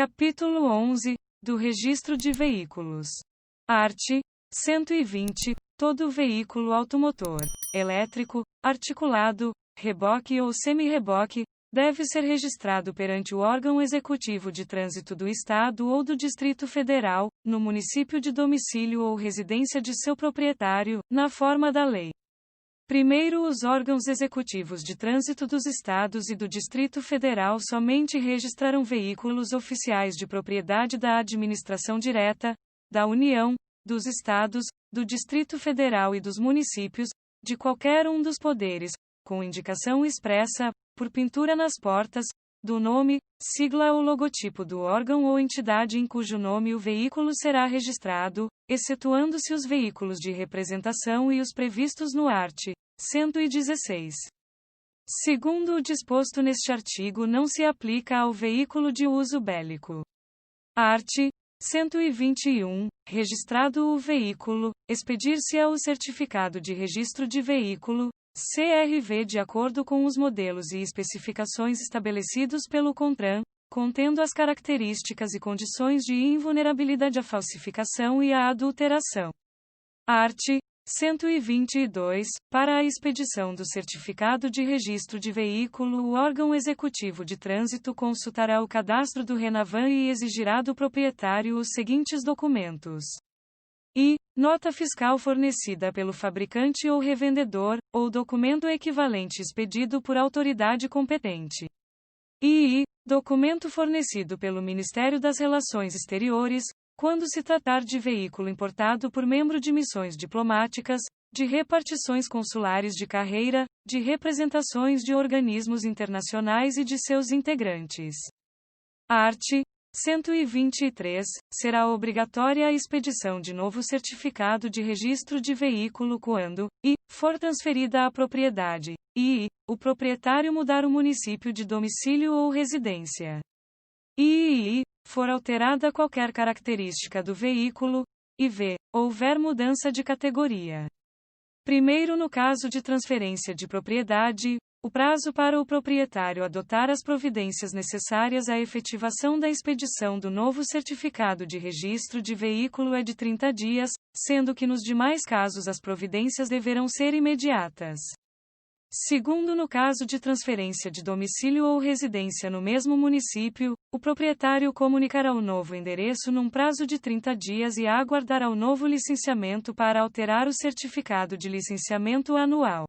Capítulo 11. Do Registro de Veículos. Art. 120. Todo veículo automotor, elétrico, articulado, reboque ou semi-reboque, deve ser registrado perante o órgão executivo de trânsito do Estado ou do Distrito Federal, no município de domicílio ou residência de seu proprietário, na forma da lei. Primeiro, os órgãos executivos de trânsito dos Estados e do Distrito Federal somente registrarão veículos oficiais de propriedade da administração direta, da União, dos Estados, do Distrito Federal e dos municípios, de qualquer um dos poderes, com indicação expressa, por pintura nas portas, do nome, sigla ou logotipo do órgão ou entidade em cujo nome o veículo será registrado, excetuando-se os veículos de representação e os previstos no art. 116. Segundo o disposto neste artigo, não se aplica ao veículo de uso bélico. Art. 121. Registrado o veículo, expedir-se-á o certificado de registro de veículo, CRV, de acordo com os modelos e especificações estabelecidos pelo CONTRAN, contendo as características e condições de invulnerabilidade à falsificação e à adulteração. Art. 122. Para a expedição do certificado de registro de veículo, o órgão executivo de trânsito consultará o cadastro do RENAVAN e exigirá do proprietário os seguintes documentos: nota fiscal fornecida pelo fabricante ou revendedor, ou documento equivalente expedido por autoridade competente. Documento fornecido pelo Ministério das Relações Exteriores, quando se tratar de veículo importado por membro de missões diplomáticas, de repartições consulares de carreira, de representações de organismos internacionais e de seus integrantes. Art. 123. Será obrigatória a expedição de novo certificado de registro de veículo quando, for transferida a propriedade, o proprietário mudar o município de domicílio ou residência. For alterada qualquer característica do veículo, houver mudança de categoria. Primeiro, no caso de transferência de propriedade, o prazo para o proprietário adotar as providências necessárias à efetivação da expedição do novo certificado de registro de veículo é de 30 dias, sendo que nos demais casos as providências deverão ser imediatas. Segundo, no caso de transferência de domicílio ou residência no mesmo município, o proprietário comunicará o novo endereço num prazo de 30 dias e aguardará o novo licenciamento para alterar o certificado de licenciamento anual.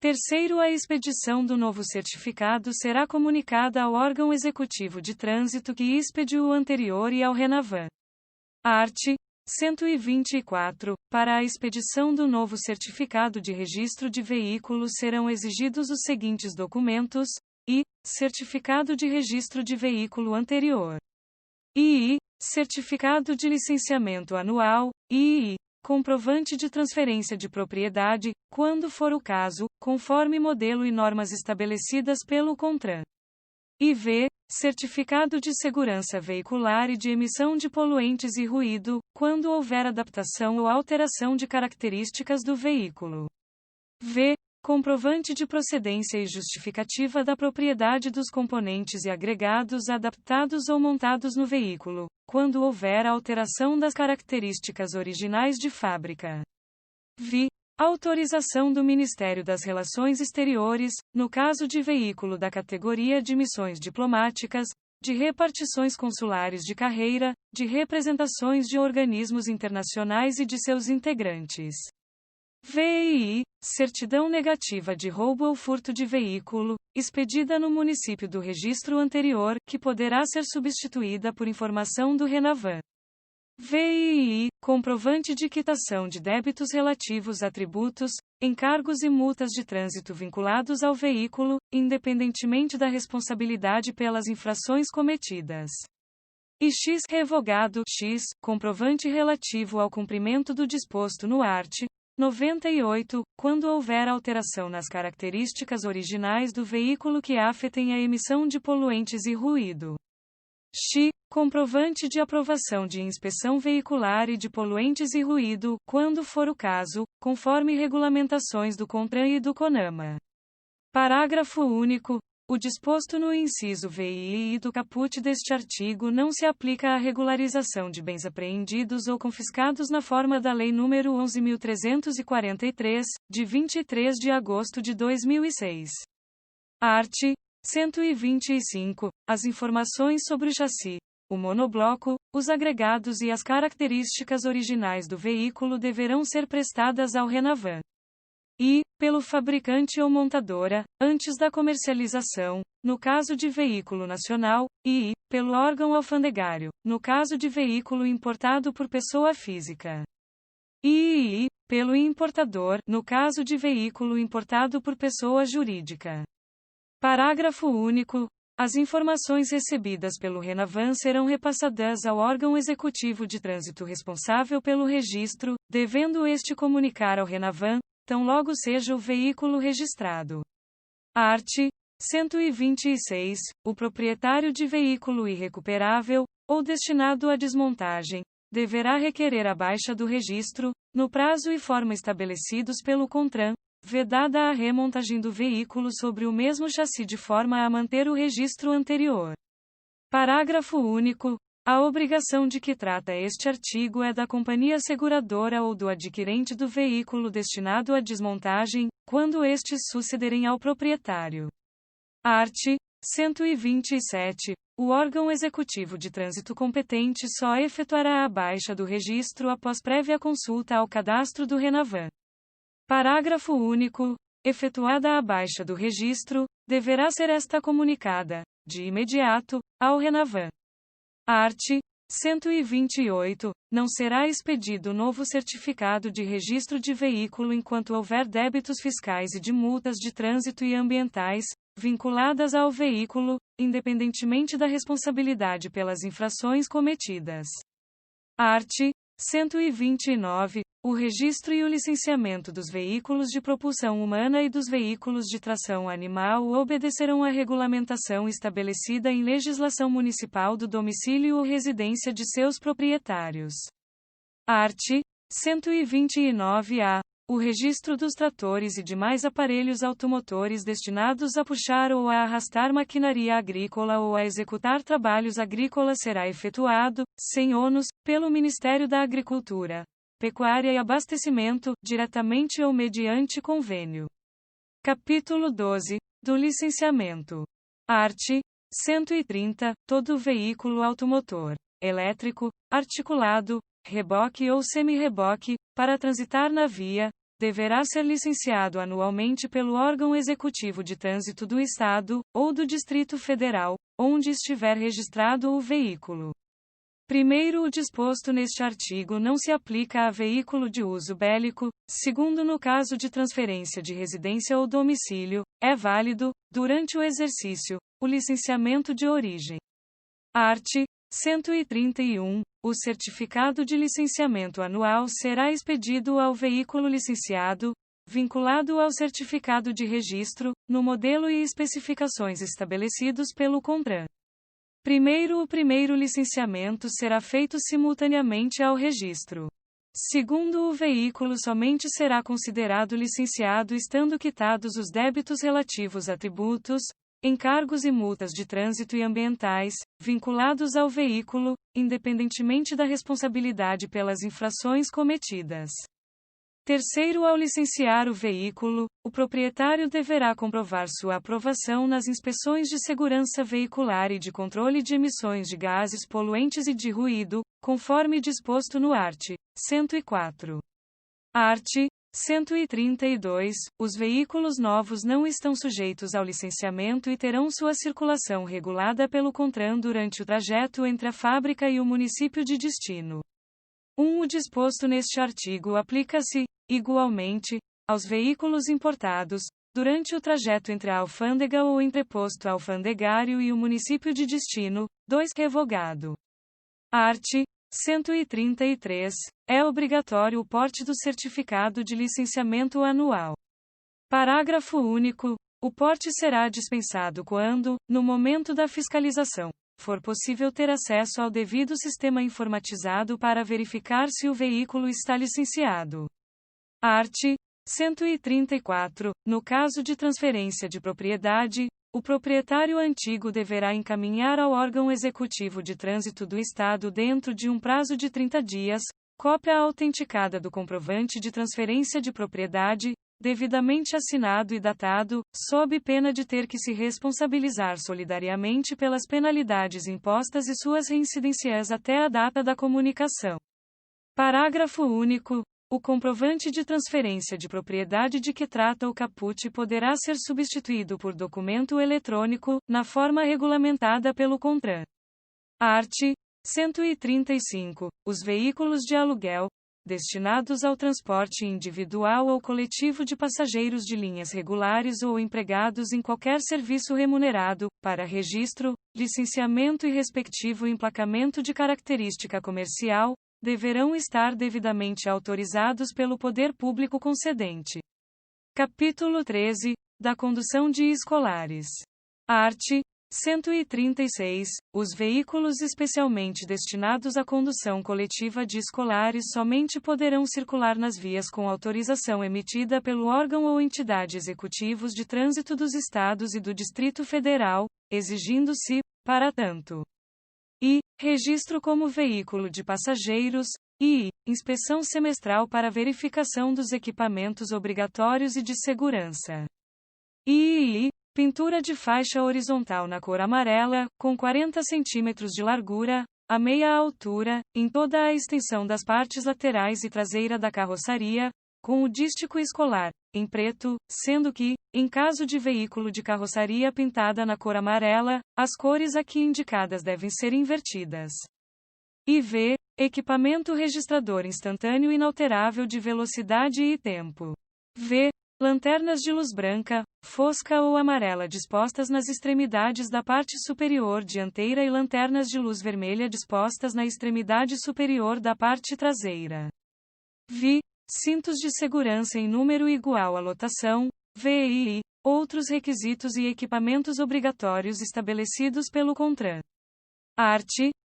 Terceiro, a expedição do novo certificado será comunicada ao órgão executivo de trânsito que expediu o anterior e ao RENAVAN. Art. 124. Para a expedição do novo certificado de registro de veículo serão exigidos os seguintes documentos: certificado de registro de veículo anterior, certificado de licenciamento anual, comprovante de transferência de propriedade, quando for o caso, conforme modelo e normas estabelecidas pelo CONTRAN. Certificado de segurança veicular e de emissão de poluentes e ruído, quando houver adaptação ou alteração de características do veículo. Comprovante de procedência e justificativa da propriedade dos componentes e agregados adaptados ou montados no veículo, quando houver alteração das características originais de fábrica. Autorização do Ministério das Relações Exteriores, no caso de veículo da categoria de missões diplomáticas, de repartições consulares de carreira, de representações de organismos internacionais e de seus integrantes. Certidão negativa de roubo ou furto de veículo, expedida no município do registro anterior, que poderá ser substituída por informação do RENAVAN. Comprovante de quitação de débitos relativos a tributos, encargos e multas de trânsito vinculados ao veículo, independentemente da responsabilidade pelas infrações cometidas. Revogado, comprovante relativo ao cumprimento do disposto no art. 98, quando houver alteração nas características originais do veículo que afetem a emissão de poluentes e ruído. Comprovante de aprovação de inspeção veicular e de poluentes e ruído, quando for o caso, conforme regulamentações do CONTRAN e do CONAMA. Parágrafo único. O disposto no inciso V e I do caput deste artigo não se aplica à regularização de bens apreendidos ou confiscados na forma da Lei nº 11.343, de 23 de agosto de 2006. Art. 125. As informações sobre o chassi, o monobloco, os agregados e as características originais do veículo deverão ser prestadas ao Renavan. E, pelo fabricante ou montadora, antes da comercialização, no caso de veículo nacional, e, pelo órgão alfandegário, no caso de veículo importado por pessoa física. E, pelo importador, no caso de veículo importado por pessoa jurídica. Parágrafo único. As informações recebidas pelo Renavan serão repassadas ao órgão executivo de trânsito responsável pelo registro, devendo este comunicar ao Renavan, tão logo seja o veículo registrado. Art. 126. O proprietário de veículo irrecuperável, ou destinado à desmontagem, deverá requerer a baixa do registro, no prazo e forma estabelecidos pelo CONTRAN, vedada a remontagem do veículo sobre o mesmo chassi de forma a manter o registro anterior. Parágrafo único. A obrigação de que trata este artigo é da companhia seguradora ou do adquirente do veículo destinado à desmontagem, quando estes sucederem ao proprietário. Art. 127. O órgão executivo de trânsito competente só efetuará a baixa do registro após prévia consulta ao cadastro do Renavan. Parágrafo único. Efetuada a baixa do registro, deverá ser esta comunicada, de imediato, ao Renavan. Art. 128. Não será expedido novo certificado de registro de veículo enquanto houver débitos fiscais e de multas de trânsito e ambientais, vinculadas ao veículo, independentemente da responsabilidade pelas infrações cometidas. Art. 129. O registro e o licenciamento dos veículos de propulsão humana e dos veículos de tração animal obedecerão à regulamentação estabelecida em legislação municipal do domicílio ou residência de seus proprietários. Art. 129-A. O registro dos tratores e demais aparelhos automotores destinados a puxar ou a arrastar maquinaria agrícola ou a executar trabalhos agrícolas será efetuado, sem ônus, pelo Ministério da Agricultura, Pecuária e Abastecimento, diretamente ou mediante convênio. Capítulo 12. Do licenciamento. Art. 130. Todo veículo automotor, elétrico, articulado, reboque ou semi-reboque, para transitar na via, deverá ser licenciado anualmente pelo órgão executivo de trânsito do Estado, ou do Distrito Federal, onde estiver registrado o veículo. Primeiro, o disposto neste artigo não se aplica a veículo de uso bélico. Segundo, no caso de transferência de residência ou domicílio, é válido, durante o exercício, o licenciamento de origem. Art. 131. O certificado de licenciamento anual será expedido ao veículo licenciado, vinculado ao certificado de registro, no modelo e especificações estabelecidos pelo CONTRAN. O primeiro licenciamento será feito simultaneamente ao registro. Segundo, o veículo somente será considerado licenciado estando quitados os débitos relativos a tributos, encargos e multas de trânsito e ambientais, vinculados ao veículo, independentemente da responsabilidade pelas infrações cometidas. Terceiro, ao licenciar o veículo, o proprietário deverá comprovar sua aprovação nas inspeções de segurança veicular e de controle de emissões de gases poluentes e de ruído, conforme disposto no art. 104. Art. 132. Os veículos novos não estão sujeitos ao licenciamento e terão sua circulação regulada pelo CONTRAN durante o trajeto entre a fábrica e o município de destino. O disposto neste artigo aplica-se, igualmente, aos veículos importados, durante o trajeto entre a alfândega ou entreposto alfandegário e o município de destino. 2. Revogado. Art. 133. É obrigatório o porte do certificado de licenciamento anual. Parágrafo único. O porte será dispensado quando, no momento da fiscalização, for possível ter acesso ao devido sistema informatizado para verificar se o veículo está licenciado. Art. 134. No caso de transferência de propriedade, o proprietário antigo deverá encaminhar ao órgão executivo de trânsito do Estado dentro de um prazo de 30 dias, cópia autenticada do comprovante de transferência de propriedade, devidamente assinado e datado, sob pena de ter que se responsabilizar solidariamente pelas penalidades impostas e suas reincidências até a data da comunicação. Parágrafo único. O comprovante de transferência de propriedade de que trata o caput poderá ser substituído por documento eletrônico, na forma regulamentada pelo CONTRAN. Art. 135. Os veículos de aluguel, destinados ao transporte individual ou coletivo de passageiros de linhas regulares ou empregados em qualquer serviço remunerado, para registro, licenciamento e respectivo emplacamento de característica comercial, deverão estar devidamente autorizados pelo poder público concedente. Capítulo 13. Da condução de escolares. Art. 136. Os veículos especialmente destinados à condução coletiva de escolares somente poderão circular nas vias com autorização emitida pelo órgão ou entidade executivos de trânsito dos Estados e do Distrito Federal, exigindo-se, para tanto, i. registro como veículo de passageiros, e inspeção semestral para verificação dos equipamentos obrigatórios e de segurança. E pintura de faixa horizontal na cor amarela, com 40 cm de largura, a meia altura, em toda a extensão das partes laterais e traseira da carroçaria, com o dístico escolar, em preto, sendo que, em caso de veículo de carroçaria pintada na cor amarela, as cores aqui indicadas devem ser invertidas. IV. Equipamento registrador instantâneo inalterável de velocidade e tempo. V. Lanternas de luz branca, fosca ou amarela dispostas nas extremidades da parte superior dianteira e lanternas de luz vermelha dispostas na extremidade superior da parte traseira. V. Cintos de segurança em número igual à lotação, VI, outros requisitos e equipamentos obrigatórios estabelecidos pelo CONTRAN. Art.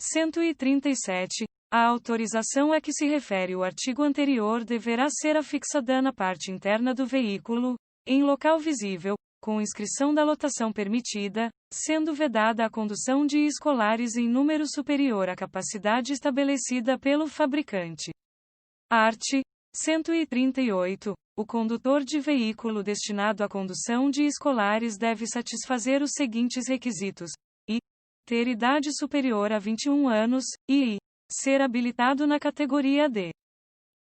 137. A autorização a que se refere o artigo anterior deverá ser afixada na parte interna do veículo, em local visível, com inscrição da lotação permitida, sendo vedada a condução de escolares em número superior à capacidade estabelecida pelo fabricante. Art. 138. O condutor de veículo destinado à condução de escolares deve satisfazer os seguintes requisitos: i. ter idade superior a 21 anos, e ser habilitado na categoria D.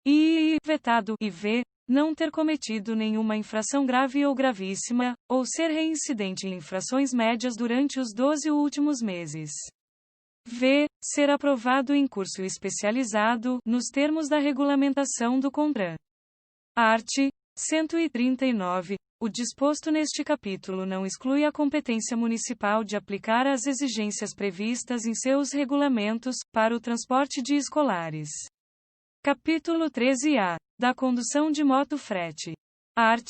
E vetado, e v. não ter cometido nenhuma infração grave ou gravíssima, ou ser reincidente em infrações médias durante os 12 últimos meses. V. Ser aprovado em curso especializado, nos termos da regulamentação do CONTRAN. Art. 139. O disposto neste capítulo não exclui a competência municipal de aplicar as exigências previstas em seus regulamentos, para o transporte de escolares. Capítulo 13A. Da condução de moto-frete. Art.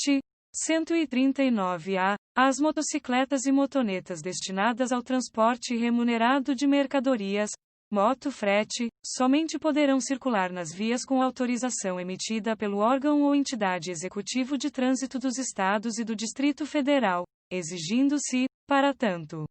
139-A. As motocicletas e motonetas destinadas ao transporte remunerado de mercadorias, moto-frete, somente poderão circular nas vias com autorização emitida pelo órgão ou entidade executivo de trânsito dos Estados e do Distrito Federal, exigindo-se, para tanto,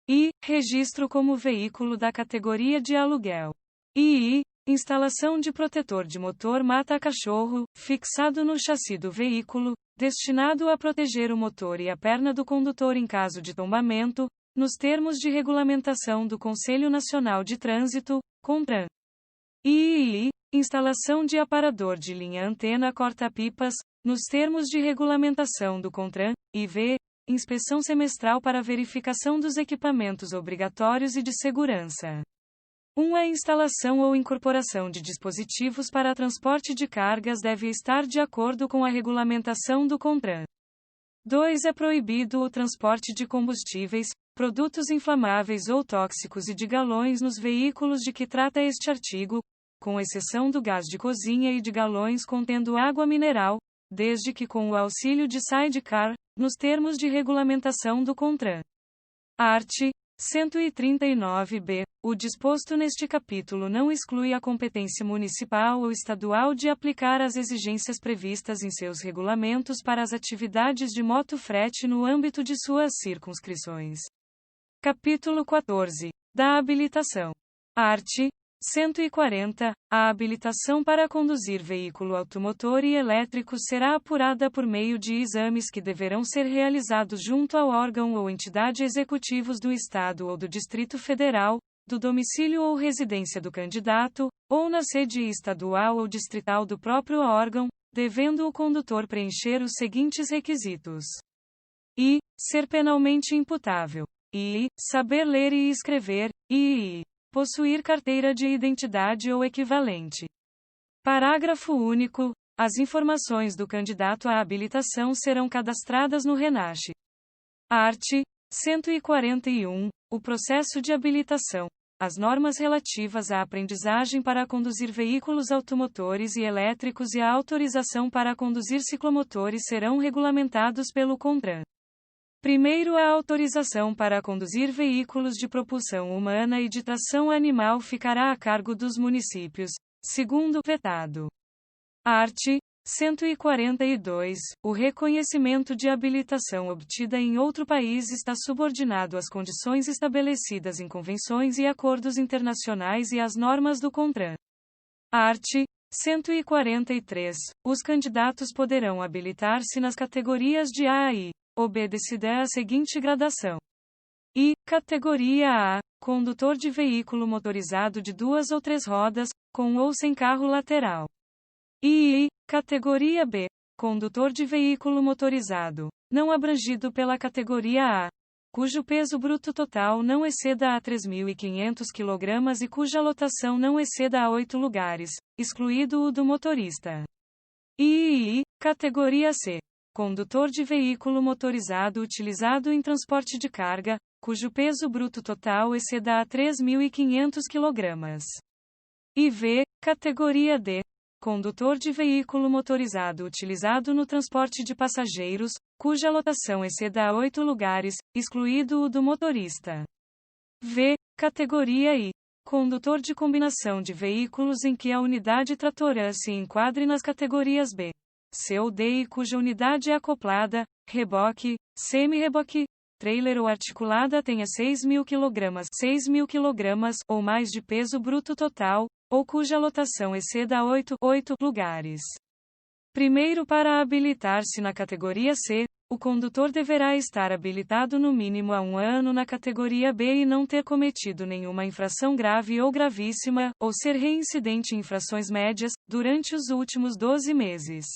i. registro como veículo da categoria de aluguel. E instalação de protetor de motor mata-cachorro, fixado no chassi do veículo, destinado a proteger o motor e a perna do condutor em caso de tombamento, nos termos de regulamentação do Conselho Nacional de Trânsito, CONTRAN. E instalação de aparador de linha antena corta-pipas, nos termos de regulamentação do CONTRAN, IV, inspeção semestral para verificação dos equipamentos obrigatórios e de segurança. 1. A instalação ou incorporação de dispositivos para transporte de cargas deve estar de acordo com a regulamentação do CONTRAN. 2. É proibido o transporte de combustíveis, produtos inflamáveis ou tóxicos e de galões nos veículos de que trata este artigo, com exceção do gás de cozinha e de galões contendo água mineral, desde que com o auxílio de sidecar, nos termos de regulamentação do CONTRAN. Art. 139b. O disposto neste capítulo não exclui a competência municipal ou estadual de aplicar as exigências previstas em seus regulamentos para as atividades de motofrete no âmbito de suas circunscrições. Capítulo 14. Da habilitação. Art. 140. A habilitação para conduzir veículo automotor e elétrico será apurada por meio de exames que deverão ser realizados junto ao órgão ou entidade executivos do Estado ou do Distrito Federal, do domicílio ou residência do candidato, ou na sede estadual ou distrital do próprio órgão, devendo o condutor preencher os seguintes requisitos: i. Ser penalmente imputável. I. Saber ler e escrever. I. Possuir carteira de identidade ou equivalente. Parágrafo único. As informações do candidato à habilitação serão cadastradas no RENASC. Art. 141. O processo de habilitação. As normas relativas à aprendizagem para conduzir veículos automotores e elétricos e a autorização para conduzir ciclomotores serão regulamentados pelo CONTRAN. Primeiro, a autorização para conduzir veículos de propulsão humana e de tração animal ficará a cargo dos municípios. Segundo, vetado. Art. 142. O reconhecimento de habilitação obtida em outro país está subordinado às condições estabelecidas em convenções e acordos internacionais e às normas do CONTRAN. Art. 143. Os candidatos poderão habilitar-se nas categorias de A a I, obedecida a seguinte gradação. I. Categoria A. Condutor de veículo motorizado de 2 ou 3 rodas, com ou sem carro lateral. I. Categoria B. Condutor de veículo motorizado, não abrangido pela categoria A, cujo peso bruto total não exceda a 3.500 kg e cuja lotação não exceda a 8 lugares, excluído o do motorista. I. Categoria C. Condutor de veículo motorizado utilizado em transporte de carga, cujo peso bruto total exceda a 3.500 kg. IV. Categoria D. Condutor de veículo motorizado utilizado no transporte de passageiros, cuja lotação exceda a 8 lugares, excluído o do motorista. V. Categoria I. Condutor de combinação de veículos em que a unidade tratorã se enquadre nas categorias B, C ou D e cuja unidade acoplada, reboque, semi-reboque, trailer ou articulada tenha 6.000 kg ou mais de peso bruto total, ou cuja lotação exceda a 8 lugares. Primeiro, para habilitar-se na categoria C, o condutor deverá estar habilitado no mínimo há 1 ano na categoria B e não ter cometido nenhuma infração grave ou gravíssima, ou ser reincidente em infrações médias, durante os últimos 12 meses.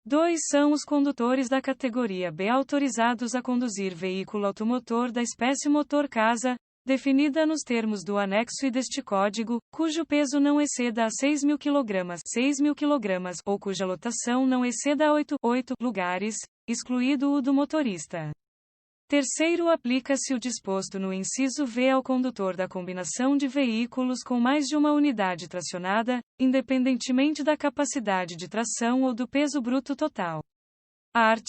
2 são os condutores da categoria B autorizados a conduzir veículo automotor da espécie motor casa, definida nos termos do anexo I deste Código, cujo peso não exceda a 6.000 kg ou cuja lotação não exceda a 8 lugares, excluído o do motorista. Terceiro, aplica-se o disposto no inciso V ao condutor da combinação de veículos com mais de uma unidade tracionada, independentemente da capacidade de tração ou do peso bruto total. Art.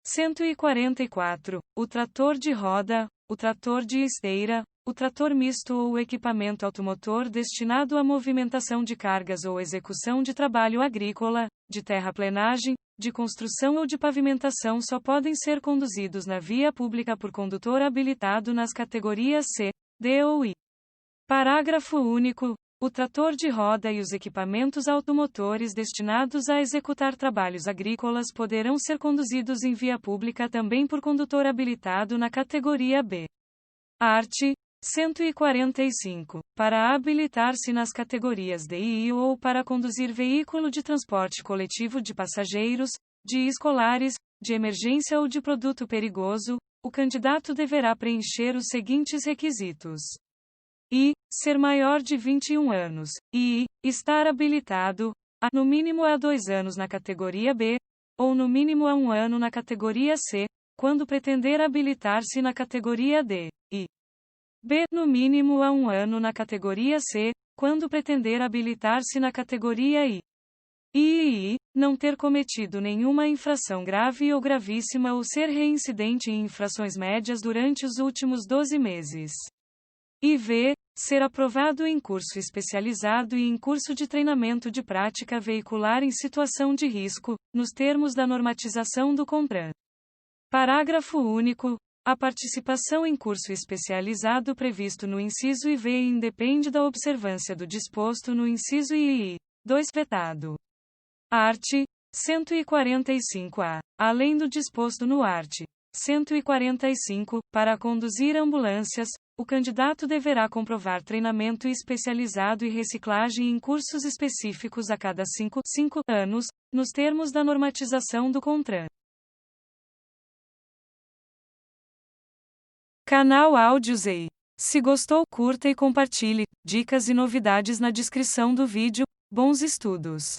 144. O trator de roda, o trator de esteira, o trator misto ou o equipamento automotor destinado à movimentação de cargas ou execução de trabalho agrícola, de terraplenagem, de construção ou de pavimentação só podem ser conduzidos na via pública por condutor habilitado nas categorias C, D ou I. Parágrafo único. O trator de roda e os equipamentos automotores destinados a executar trabalhos agrícolas poderão ser conduzidos em via pública também por condutor habilitado na categoria B. Art. 145. Para habilitar-se nas categorias D e I ou para conduzir veículo de transporte coletivo de passageiros, de escolares, de emergência ou de produto perigoso, o candidato deverá preencher os seguintes requisitos: I. Ser maior de 21 anos. I. Estar habilitado, no mínimo há 2 anos na categoria B, ou no mínimo há 1 ano na categoria C, quando pretender habilitar-se na categoria D. I. B. No mínimo há 1 ano na categoria C, quando pretender habilitar-se na categoria I. I. não ter cometido nenhuma infração grave ou gravíssima ou ser reincidente em infrações médias durante os últimos 12 meses. IV. Ser aprovado em curso especializado e em curso de treinamento de prática veicular em situação de risco, nos termos da normatização do CONTRAN. Parágrafo único. A participação em curso especializado previsto no inciso IV independe da observância do disposto no inciso II. 2. Vetado. Art. 145-A. Além do disposto no art. 145, para conduzir ambulâncias, o candidato deverá comprovar treinamento especializado e reciclagem em cursos específicos a cada 5 anos, nos termos da normatização do CONTRAN. Canal Áudios EI. Se gostou, curta e compartilhe. Dicas e novidades na descrição do vídeo. Bons estudos!